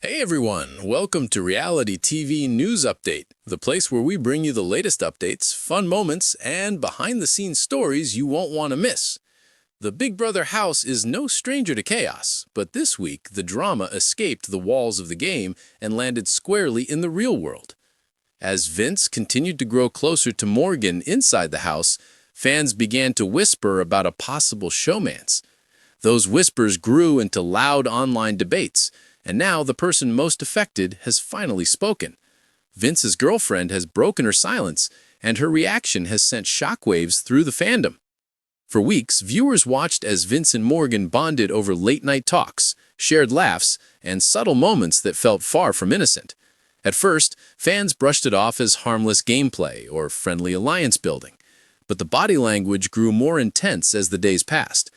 Hey everyone, welcome to Reality TV News Update, the place where we bring you the latest updates, fun moments, and behind-the-scenes stories you won't want to miss. The Big Brother house is no stranger to chaos, but this week the drama escaped the walls of the game and landed squarely in the real world. As Vince continued to grow closer to Morgan inside the house, fans began to whisper about a possible showmance. Those whispers grew into loud online debates, and now the person most affected has finally spoken. Vince's girlfriend has broken her silence, and her reaction has sent shockwaves through the fandom. For weeks, viewers watched as Vince and Morgan bonded over late-night talks, shared laughs, and subtle moments that felt far from innocent. At first, fans brushed it off as harmless gameplay or friendly alliance building. But the body language grew more intense as the days passed.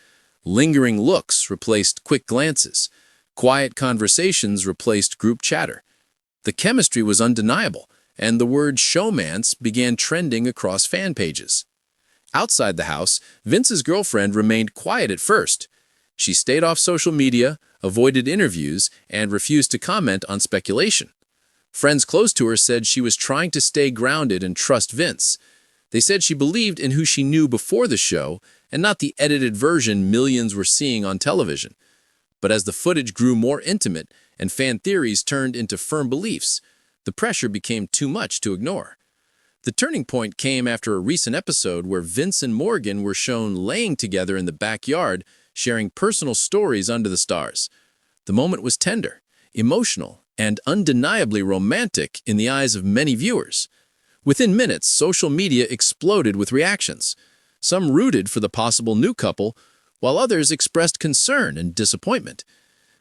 Lingering looks replaced quick glances. Quiet conversations replaced group chatter. The chemistry was undeniable, and the word showmance began trending across fan pages. Outside the house, Vince's girlfriend remained quiet at first. She stayed off social media, avoided interviews, and refused to comment on speculation. Friends close to her said she was trying to stay grounded and trust Vince. They said she believed in who she knew before the show and not the edited version millions were seeing on television. But as the footage grew more intimate and fan theories turned into firm beliefs, the pressure became too much to ignore. The turning point came after a recent episode where Vince and Morgan were shown laying together in the backyard, sharing personal stories under the stars. The moment was tender, emotional, and undeniably romantic in the eyes of many viewers. Within minutes, social media exploded with reactions. Some rooted for the possible new couple, while others expressed concern and disappointment.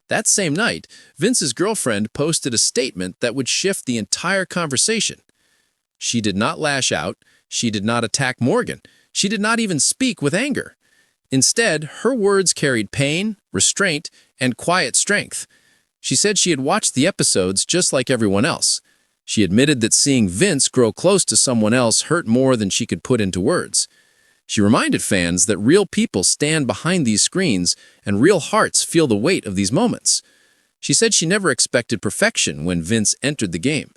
That same night, Vince's girlfriend posted a statement that would shift the entire conversation. She did not lash out, she did not attack Morgan, she did not even speak with anger. Instead, her words carried pain, restraint, and quiet strength. She said she had watched the episodes just like everyone else. She admitted that seeing Vince grow close to someone else hurt more than she could put into words. She reminded fans that real people stand behind these screens and real hearts feel the weight of these moments. She said she never expected perfection when Vince entered the game.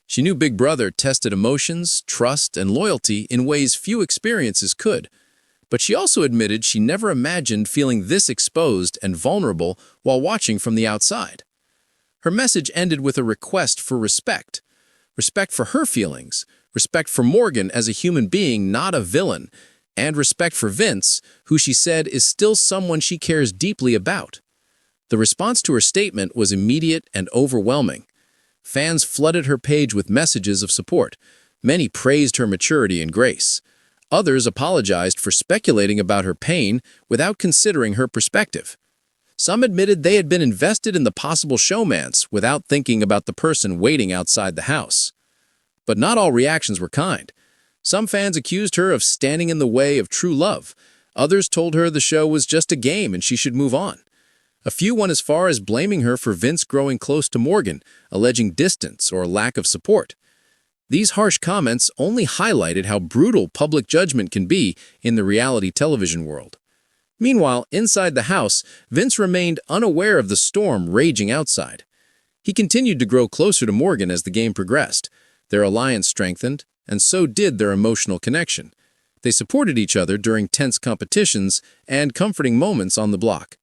She knew Big Brother tested emotions, trust, and loyalty in ways few experiences could. But she also admitted she never imagined feeling this exposed and vulnerable while watching from the outside. Her message ended with a request for respect. Respect for her feelings, respect for Morgan as a human being, not a villain, and respect for Vince, who she said is still someone she cares deeply about. The response to her statement was immediate and overwhelming. Fans flooded her page with messages of support. Many praised her maturity and grace. Others apologized for speculating about her pain without considering her perspective. Some admitted they had been invested in the possible showmance without thinking about the person waiting outside the house. But not all reactions were kind. Some fans accused her of standing in the way of true love. Others told her the show was just a game and she should move on. A few went as far as blaming her for Vince growing close to Morgan, alleging distance or lack of support. These harsh comments only highlighted how brutal public judgment can be in the reality television world. Meanwhile, inside the house, Vince remained unaware of the storm raging outside. He continued to grow closer to Morgan as the game progressed. Their alliance strengthened, and so did their emotional connection. They supported each other during tense competitions and comforting moments on the block.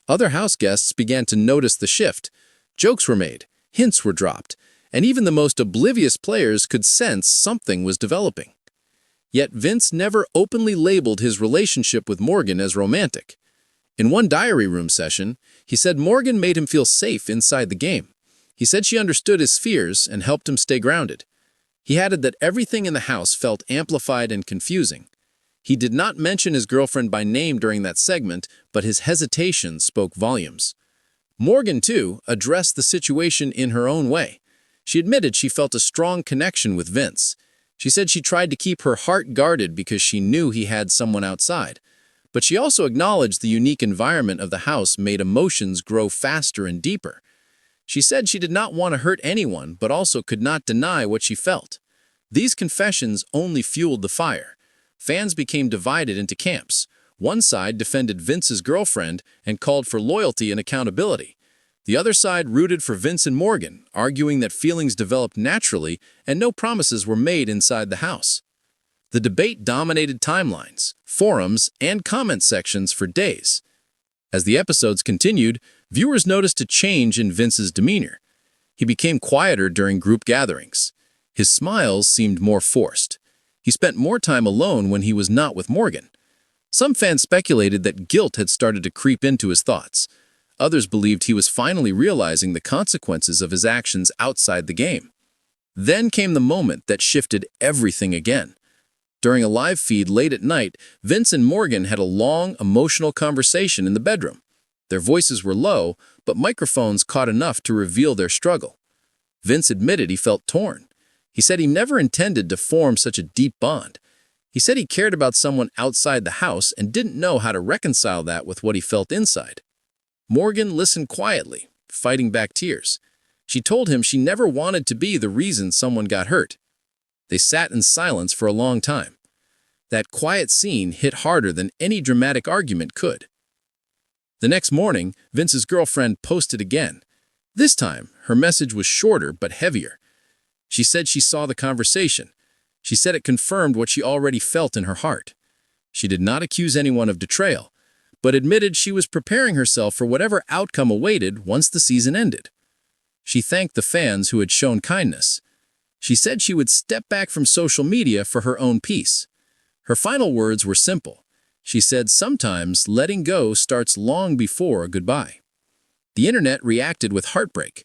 Other house guests began to notice the shift. Jokes were made, hints were dropped, and even the most oblivious players could sense something was developing. Yet Vince never openly labeled his relationship with Morgan as romantic. In one diary room session, he said Morgan made him feel safe inside the game. He said she understood his fears and helped him stay grounded. He added that everything in the house felt amplified and confusing. He did not mention his girlfriend by name during that segment, but his hesitation spoke volumes. Morgan, too, addressed the situation in her own way. She admitted she felt a strong connection with Vince. She said she tried to keep her heart guarded because she knew he had someone outside. But she also acknowledged the unique environment of the house made emotions grow faster and deeper. She said she did not want to hurt anyone, but also could not deny what she felt. These confessions only fueled the fire. Fans became divided into camps. One side defended Vince's girlfriend and called for loyalty and accountability. The other side rooted for Vince and Morgan, arguing that feelings developed naturally and no promises were made inside the house. The debate dominated timelines, forums, and comment sections for days. As the episodes continued, viewers noticed a change in Vince's demeanor. He became quieter during group gatherings. His smiles seemed more forced. He spent more time alone when he was not with Morgan. Some fans speculated that guilt had started to creep into his thoughts. Others believed he was finally realizing the consequences of his actions outside the game. Then came the moment that shifted everything again. During a live feed late at night, Vince and Morgan had a long, emotional conversation in the bedroom. Their voices were low, but microphones caught enough to reveal their struggle. Vince admitted he felt torn. He said he never intended to form such a deep bond. He said he cared about someone outside the house and didn't know how to reconcile that with what he felt inside. Morgan listened quietly, fighting back tears. She told him she never wanted to be the reason someone got hurt. They sat in silence for a long time. That quiet scene hit harder than any dramatic argument could. The next morning, Vince's girlfriend posted again. This time, her message was shorter but heavier. She said she saw the conversation. She said it confirmed what she already felt in her heart. She did not accuse anyone of betrayal, but admitted she was preparing herself for whatever outcome awaited once the season ended. She thanked the fans who had shown kindness. She said she would step back from social media for her own peace. Her final words were simple. She said sometimes letting go starts long before a goodbye. The internet reacted with heartbreak.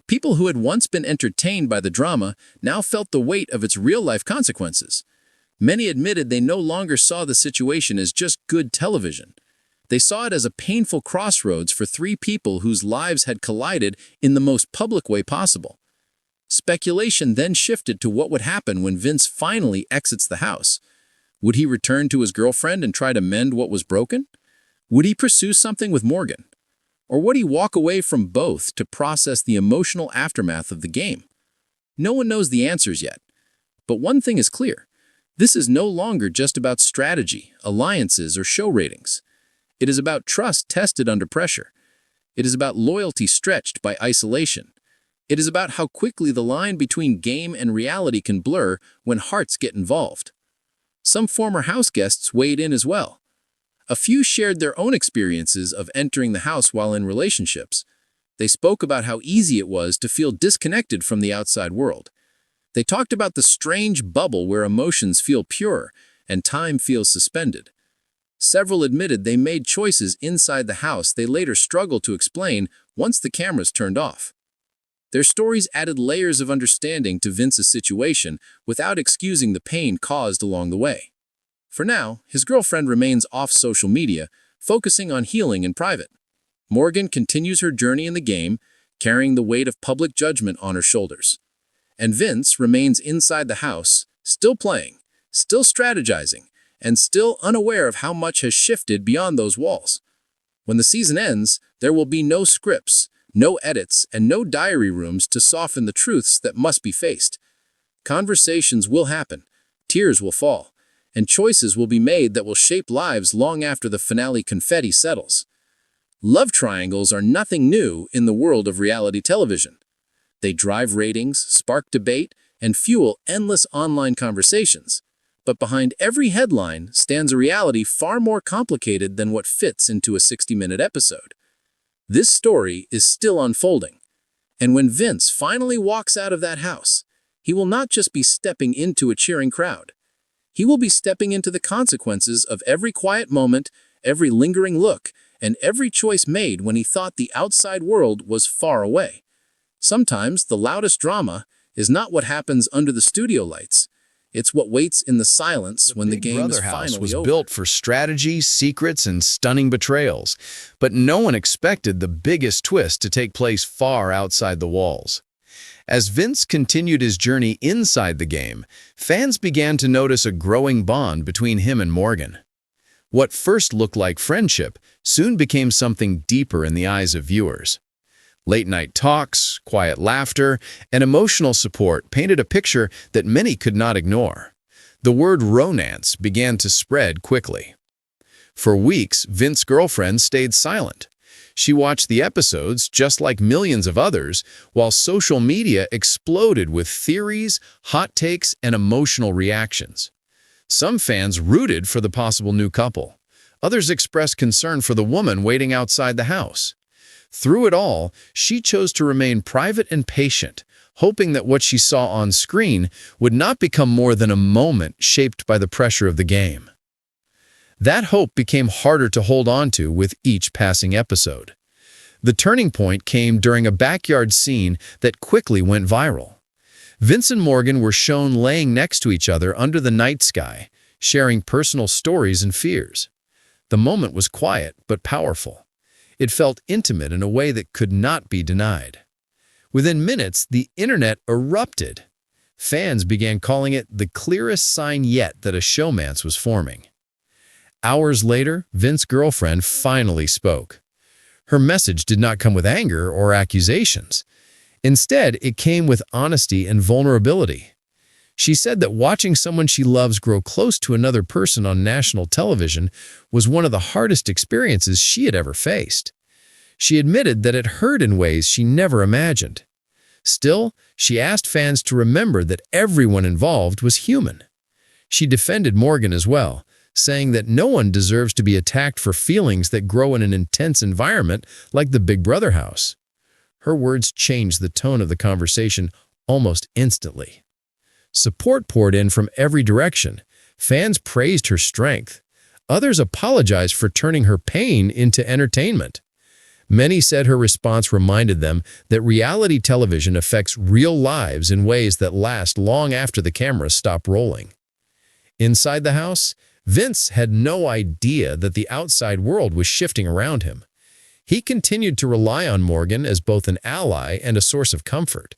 People who had once been entertained by the drama now felt the weight of its real-life consequences. Many admitted they no longer saw the situation as just good television. They saw it as a painful crossroads for three people whose lives had collided in the most public way possible. Speculation then shifted to what would happen when Vince finally exits the house. Would he return to his girlfriend and try to mend what was broken? Would he pursue something with Morgan? Or would he walk away from both to process the emotional aftermath of the game? No one knows the answers yet. But one thing is clear. This is no longer just about strategy, alliances, or show ratings. It is about trust tested under pressure. It is about loyalty stretched by isolation. It is about how quickly the line between game and reality can blur when hearts get involved. Some former house guests weighed in as well. A few shared their own experiences of entering the house while in relationships. They spoke about how easy it was to feel disconnected from the outside world. They talked about the strange bubble where emotions feel pure and time feels suspended. Several admitted they made choices inside the house they later struggled to explain once the cameras turned off. Their stories added layers of understanding to Vince's situation without excusing the pain caused along the way. For now, his girlfriend remains off social media, focusing on healing in private. Morgan continues her journey in the game, carrying the weight of public judgment on her shoulders. And Vince remains inside the house, still playing, still strategizing, and still unaware of how much has shifted beyond those walls. When the season ends, there will be no scripts, no edits, and no diary rooms to soften the truths that must be faced. Conversations will happen, tears will fall, and choices will be made that will shape lives long after the finale confetti settles. Love triangles are nothing new in the world of reality television. They drive ratings, spark debate, and fuel endless online conversations. But behind every headline stands a reality far more complicated than what fits into a 60-minute episode. This story is still unfolding. And when Vince finally walks out of that house, he will not just be stepping into a cheering crowd. He will be stepping into the consequences of every quiet moment, every lingering look, and every choice made when he thought the outside world was far away. Sometimes the loudest drama is not what happens under the studio lights. It's what waits in the silence when the game is finally was over. built for strategy, secrets, and stunning betrayals, but no one expected the biggest twist to take place far outside the walls. As Vince continued his journey inside the game, fans began to notice a growing bond between him and Morgan. What first looked like friendship soon became something deeper in the eyes of viewers. Late-night talks, quiet laughter, and emotional support painted a picture that many could not ignore. The word romance began to spread quickly. For weeks, Vince's girlfriend stayed silent. She watched the episodes, just like millions of others, while social media exploded with theories, hot takes, and emotional reactions. Some fans rooted for the possible new couple. Others expressed concern for the woman waiting outside the house. Through it all, she chose to remain private and patient, hoping that what she saw on screen would not become more than a moment shaped by the pressure of the game. That hope became harder to hold on to with each passing episode. The turning point came during a backyard scene that quickly went viral. Vince and Morgan were shown laying next to each other under the night sky, sharing personal stories and fears. The moment was quiet but powerful. It felt intimate in a way that could not be denied. Within minutes, the internet erupted. Fans began calling it the clearest sign yet that a showmance was forming. Hours later, Vince's girlfriend finally spoke. Her message did not come with anger or accusations. Instead, it came with honesty and vulnerability. She said that watching someone she loves grow close to another person on national television was one of the hardest experiences she had ever faced. She admitted that it hurt in ways she never imagined. Still, she asked fans to remember that everyone involved was human. She defended Morgan as well, saying that no one deserves to be attacked for feelings that grow in an intense environment like the Big Brother house. Her words changed the tone of the conversation almost instantly. Support poured in from every direction. Fans praised her strength. Others apologized for turning her pain into entertainment. Many said her response reminded them that reality television affects real lives in ways that last long after the cameras stop rolling. Inside the house, Vince had no idea that the outside world was shifting around him. He continued to rely on Morgan as both an ally and a source of comfort.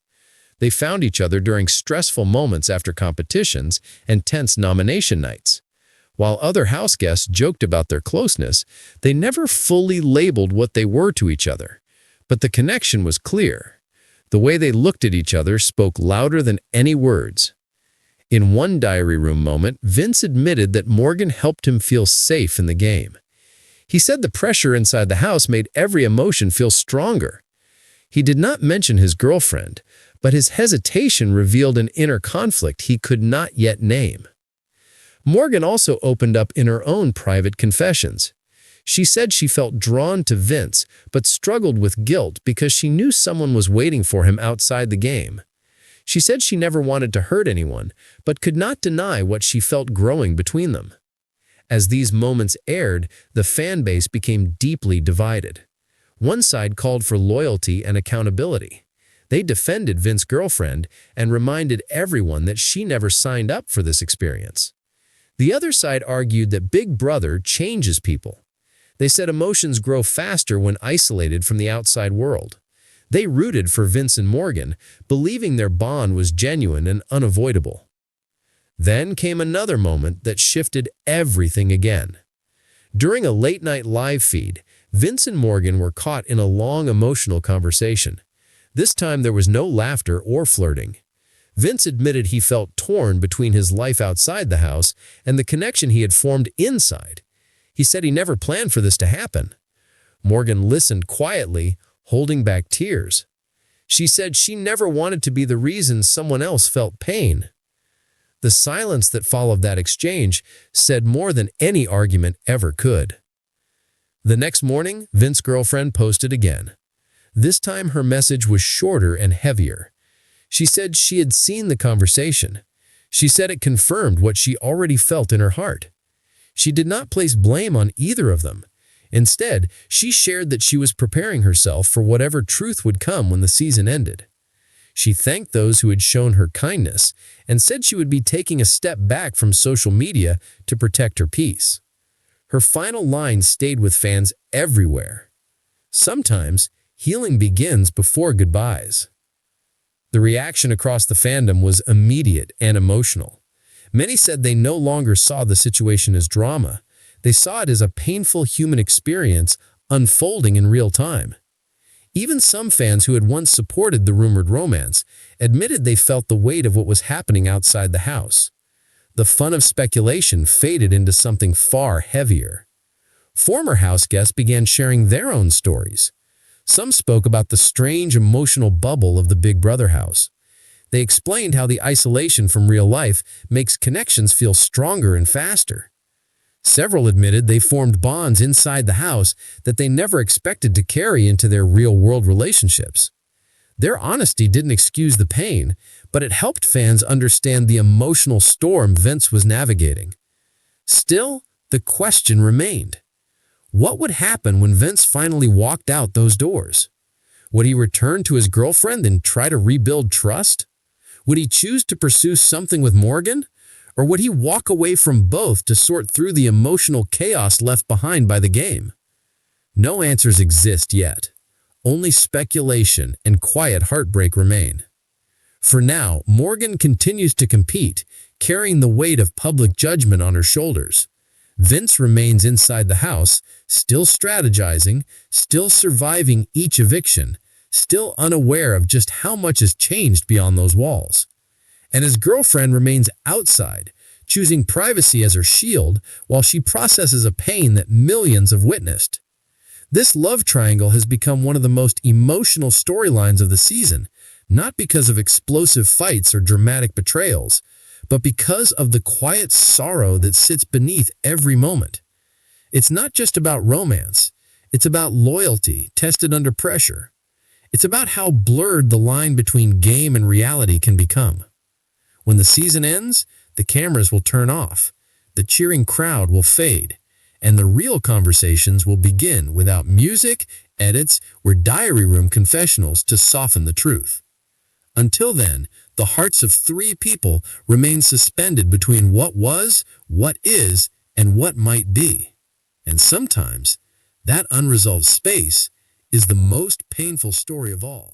They found each other during stressful moments after competitions and tense nomination nights. While other house guests joked about their closeness, they never fully labeled what they were to each other. But the connection was clear. The way they looked at each other spoke louder than any words. In one diary room moment, Vince admitted that Morgan helped him feel safe in the game. He said the pressure inside the house made every emotion feel stronger. He did not mention his girlfriend, but his hesitation revealed an inner conflict he could not yet name. Morgan also opened up in her own private confessions. She said she felt drawn to Vince, but struggled with guilt because she knew someone was waiting for him outside the game. She said she never wanted to hurt anyone, but could not deny what she felt growing between them. As these moments aired, the fan base became deeply divided. One side called for loyalty and accountability. They defended Vince's girlfriend and reminded everyone that she never signed up for this experience. The other side argued that Big Brother changes people. They said emotions grow faster when isolated from the outside world. They rooted for Vince and Morgan, believing their bond was genuine and unavoidable. Then came another moment that shifted everything again. During a late-night live feed, Vince and Morgan were caught in a long emotional conversation. This time there was no laughter or flirting. Vince admitted he felt torn between his life outside the house and the connection he had formed inside. He said he never planned for this to happen. Morgan listened quietly, holding back tears. She said she never wanted to be the reason someone else felt pain. The silence that followed that exchange said more than any argument ever could. The next morning, Vince's girlfriend posted again. This time her message was shorter and heavier. She said she had seen the conversation. She said it confirmed what she already felt in her heart. She did not place blame on either of them. Instead, she shared that she was preparing herself for whatever truth would come when the season ended. She thanked those who had shown her kindness and said she would be taking a step back from social media to protect her peace. Her final line stayed with fans everywhere. Sometimes, healing begins before goodbyes. The reaction across the fandom was immediate and emotional. Many said they no longer saw the situation as drama. They saw it as a painful human experience unfolding in real time. Even some fans who had once supported the rumored romance admitted they felt the weight of what was happening outside the house. The fun of speculation faded into something far heavier. Former house guests began sharing their own stories. Some spoke about the strange emotional bubble of the Big Brother house. They explained how the isolation from real life makes connections feel stronger and faster. Several admitted they formed bonds inside the house that they never expected to carry into their real-world relationships. Their honesty didn't excuse the pain, but it helped fans understand the emotional storm Vince was navigating. Still, the question remained. What would happen when Vince finally walked out those doors? Would he return to his girlfriend and try to rebuild trust? Would he choose to pursue something with Morgan? Or would he walk away from both to sort through the emotional chaos left behind by the game? No answers exist yet. Only speculation and quiet heartbreak remain. For now, Morgan continues to compete, carrying the weight of public judgment on her shoulders. Vince remains inside the house, still strategizing, still surviving each eviction, still unaware of just how much has changed beyond those walls. And his girlfriend remains outside, choosing privacy as her shield while she processes a pain that millions have witnessed. This love triangle has become one of the most emotional storylines of the season, not because of explosive fights or dramatic betrayals, but because of the quiet sorrow that sits beneath every moment. It's not just about romance. It's about loyalty tested under pressure. It's about how blurred the line between game and reality can become. When the season ends, the cameras will turn off, the cheering crowd will fade, and the real conversations will begin without music, edits, or diary room confessionals to soften the truth. Until then, the hearts of three people remain suspended between what was, what is, and what might be. And sometimes, that unresolved space is the most painful story of all.